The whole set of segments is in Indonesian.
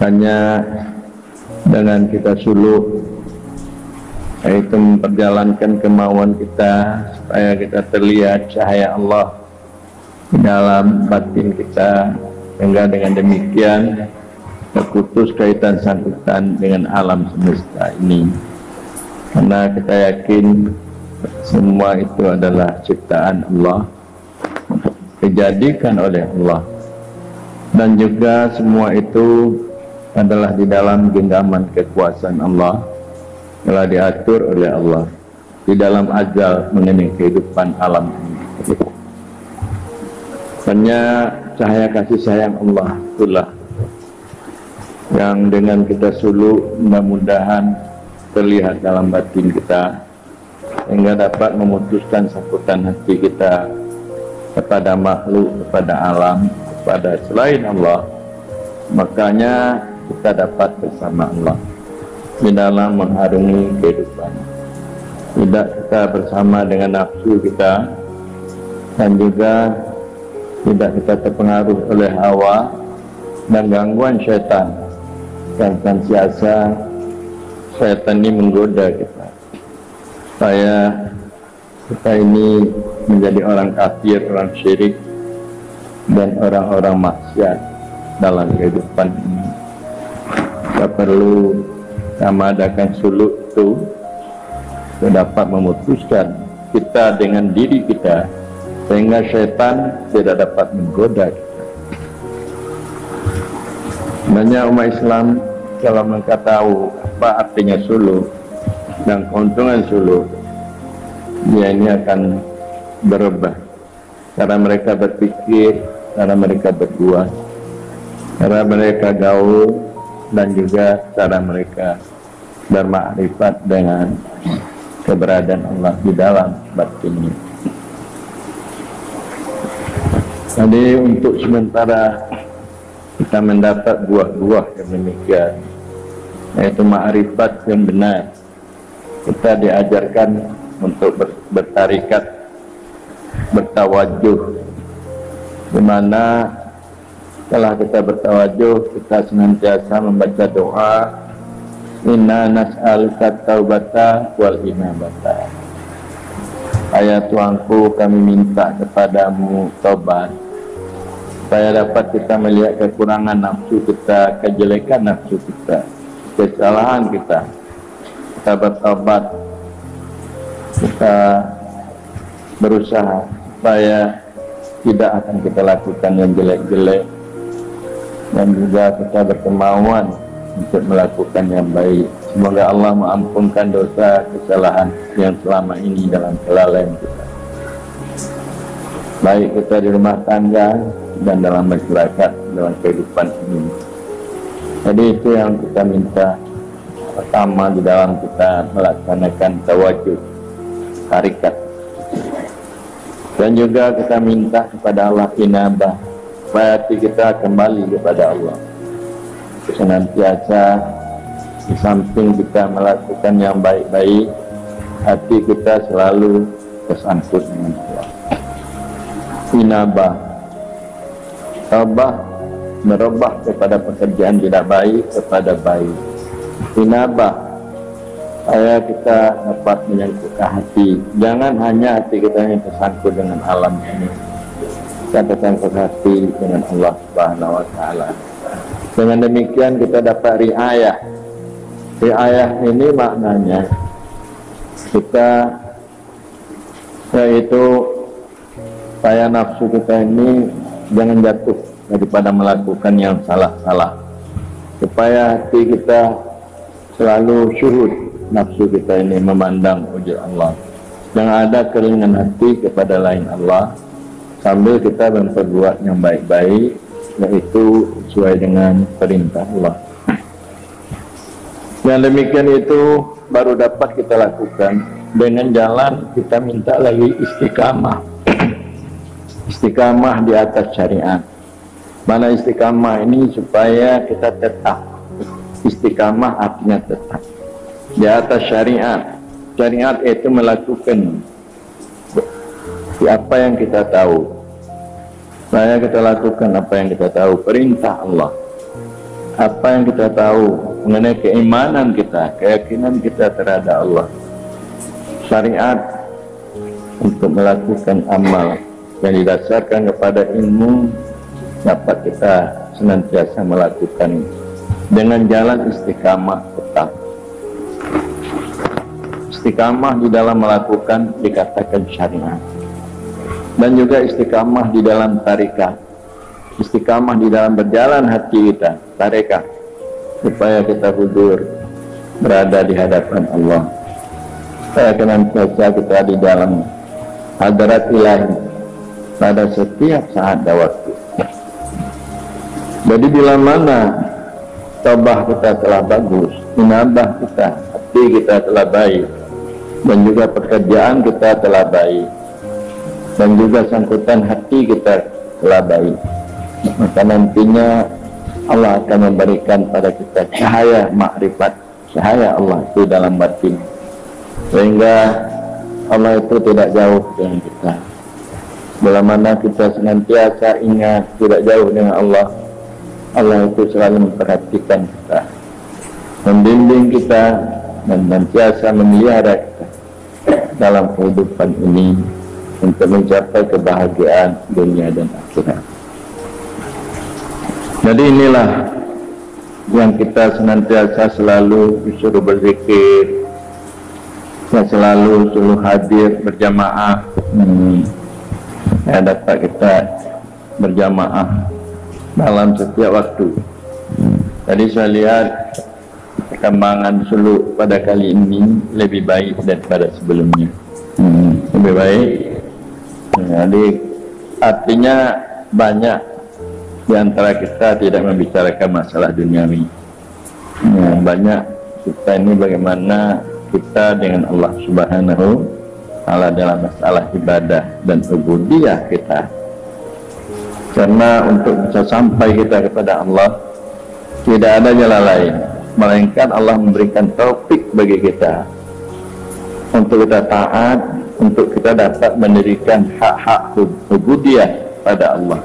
Hanya dengan kita suluk, yaitu memperjalankan kemauan kita supaya kita terlihat cahaya Allah di dalam batin kita, sehingga dengan demikian terputus kaitan sangkutan dengan alam semesta ini. Karena kita yakin semua itu adalah ciptaan Allah, dijadikan oleh Allah, dan juga semua itu adalah di dalam genggaman kekuasaan Allah, telah diatur oleh Allah di dalam ajal mengenai kehidupan alam ini. Hanya cahaya kasih sayang Allah itulah yang dengan kita suluk mudah-mudahan terlihat dalam batin kita, sehingga dapat memutuskan sangkutan hati kita kepada makhluk, kepada alam, kepada selain Allah. Makanya kita dapat bersama Allah di dalam mengharungi kehidupan. Tidak kita bersama dengan nafsu kita, dan juga tidak kita terpengaruh oleh hawa dan gangguan syaitan yang senantiasa syaitan ini menggoda kita supaya kita ini menjadi orang kafir, orang syirik, dan orang-orang maksiat dalam kehidupan ini. Kita perlu mengadakan suluk itu dapat memutuskan kita dengan diri kita, sehingga syaitan tidak dapat menggoda kita. Banyak umat Islam kalau mereka tahu apa artinya suluk dan keuntungan suluk, dia ini akan berubah cara mereka berpikir, cara mereka berdua, cara mereka gaul, dan juga cara mereka bermakrifat dengan keberadaan Allah di dalam batinnya. Jadi untuk sementara kita mendapat buah-buah yang demikian, yaitu makrifat yang benar, kita diajarkan untuk bertarikat, bertawajuh, di mana setelah kita bertawajuh, kita senantiasa membaca doa, inna nas'aluka taubata wal inabata. Ayat Tuhanku, kami minta kepadamu taubat, supaya dapat kita melihat kekurangan nafsu kita, kejelekan nafsu kita, kesalahan kita. Kita bertaubat, kita berusaha supaya tidak akan kita lakukan yang jelek-jelek, dan juga kita berkemauan untuk melakukan yang baik. Semoga Allah mengampunkan dosa kesalahan yang selama ini dalam kelalaian kita, baik kita di rumah tangga dan dalam masyarakat, dalam kehidupan ini. Jadi itu yang kita minta pertama di dalam kita melaksanakan tawajuh, tarikat. Dan juga kita minta kepada Allah inabah, supaya hati kita kembali kepada Allah. Senantiasa di samping kita melakukan yang baik-baik, hati kita selalu tersangkut dengan Allah. Inabah, tabah, merubah kepada pekerjaan tidak baik kepada baik. Inabah, supaya kita dapat menyangkutkan hati. Jangan hanya hati kita yang tersangkut dengan alam ini, kita tersangkut hati dengan Allah Subhanahu wa Ta'ala. Dengan demikian kita dapat riayah. Riayah ini maknanya kita, yaitu supaya nafsu kita ini jangan jatuh daripada melakukan yang salah-salah, supaya hati kita selalu syuhud, nafsu kita ini memandang wujud Allah. Jangan ada keringan hati kepada lain Allah, sambil kita memperbuat yang baik-baik, yaitu sesuai dengan perintah Allah. Yang demikian itu baru dapat kita lakukan dengan jalan kita minta lagi istiqamah. Istiqamah di atas syariat. Mana istiqamah ini supaya kita tetap. Istiqamah artinya tetap di atas syariat. Syariat itu melakukan apa yang kita tahu. Saya kita lakukan apa yang kita tahu, perintah Allah. apa yang kita tahu mengenai keimanan kita, keyakinan kita terhadap Allah, syariat untuk melakukan amal yang didasarkan kepada ilmu dapat kita senantiasa melakukan dengan jalan istiqamah tetap. Istiqamah di dalam melakukan dikatakan syariat, dan juga istiqamah di dalam tarekat, istiqamah di dalam berjalan hati kita, tarekat, supaya kita hudur berada di hadapan Allah, supaya senantiasa kita di dalam hadirat ilahi pada setiap saat dan waktu. Jadi bila mana tabah kita telah bagus, inabah kita, hati kita telah baik, dan juga pekerjaan kita telah baik, dan juga sangkutan hati kita telah baik, maka nantinya Allah akan memberikan pada kita cahaya makrifat, cahaya Allah itu dalam batin, sehingga Allah itu tidak jauh dengan kita. Bila mana kita senantiasa ingat tidak jauh dengan Allah, Allah itu selalu memperhatikan kita, membimbing kita, dan senantiasa memelihara kita dalam kehidupan ini untuk mencapai kebahagiaan dunia dan akhirat. Jadi inilah yang kita senantiasa selalu disuruh berzikir, yang selalu hadir berjamaah. Dapat kita berjamaah dalam setiap waktu. Tadi saya lihat perkembangan suluk pada kali ini lebih baik daripada sebelumnya. Lebih baik. Jadi artinya banyak di antara kita tidak membicarakan masalah duniawi. Banyak kita ini bagaimana kita dengan Allah Subhanahu wa Ta'ala dalam masalah ibadah dan ubudiyah kita. Karena untuk bisa sampai kita kepada Allah tidak ada jalan lain melainkan Allah memberikan taufik bagi kita untuk kita taat, untuk kita dapat mendirikan hak-hak ubudiyah pada Allah.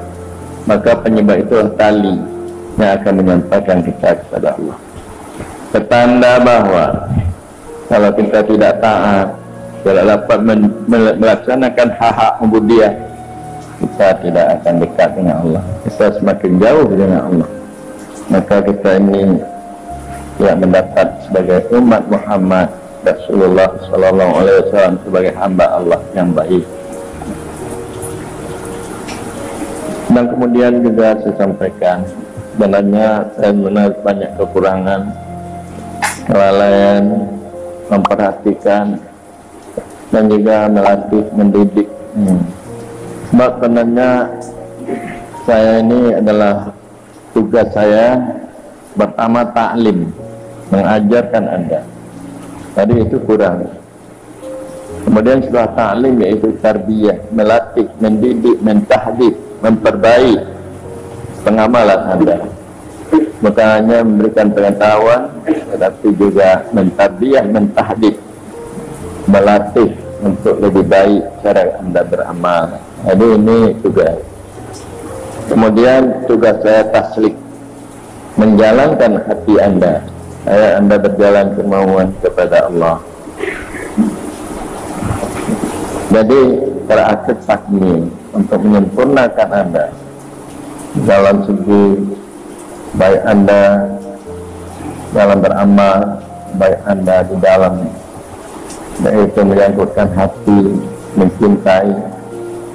Maka penyebab itu tali yang akan menyampaikan kita kepada Allah. Petanda bahwa kalau kita tidak taat, tidak dapat melaksanakan hak-hak ubudiyah, kita tidak akan dekat dengan Allah, kita semakin jauh dengan Allah. Maka kita ini tidak mendapat sebagai umat Muhammad Rasulullah Sallallahu Alaihi Wasallam sebagai hamba Allah yang baik. Dan kemudian juga saya sampaikan, sebenarnya saya benar banyak kekurangan, kelalaian memperhatikan dan juga melatih, mendidik. Sebab sebenarnya saya ini adalah tugas saya pertama taklim, mengajarkan Anda. Tadi itu kurang. Kemudian setelah taklim yaitu tarbiyah, melatih, mendidik, mentahdid, memperbaiki pengamalan Anda. Bukan hanya memberikan pengetahuan, tetapi juga mentarbiyah, mentahdid, melatih untuk lebih baik cara Anda beramal. Jadi ini tugas. Kemudian tugas saya taslik, menjalankan hati Anda, Anda berjalan kemauan kepada Allah. Jadi terakhir takmil untuk menyempurnakan Anda dalam segi baik Anda dalam beramal, baik Anda di dalam yaitu menyangkutkan hati, mencintai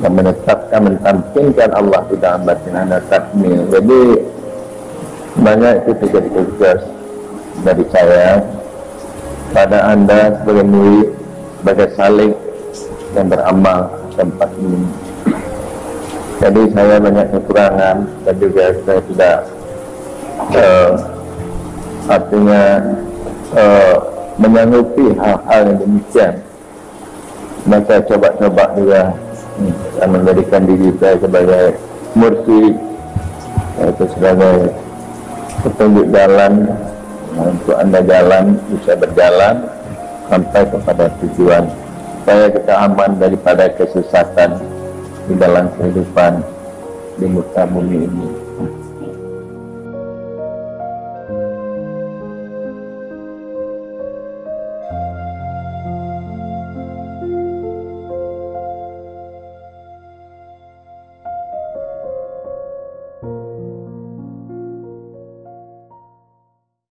dan menetapkan, mentampilkan Allah di dalam batin Anda takmil. Jadi banyak itu tugas dari saya pada Anda sebagai murid, sebagai salik yang beramal tempat ini. Jadi saya banyak kekurangan dan juga saya tidak artinya menyanggupi hal-hal yang demikian. Dan saya coba-coba juga menjadikan diri saya sebagai mursyid, yaitu sebagai petunjuk jalan untuk Anda jalan, bisa berjalan sampai kepada tujuan, supaya kita aman daripada kesesatan di dalam kehidupan di muka bumi ini.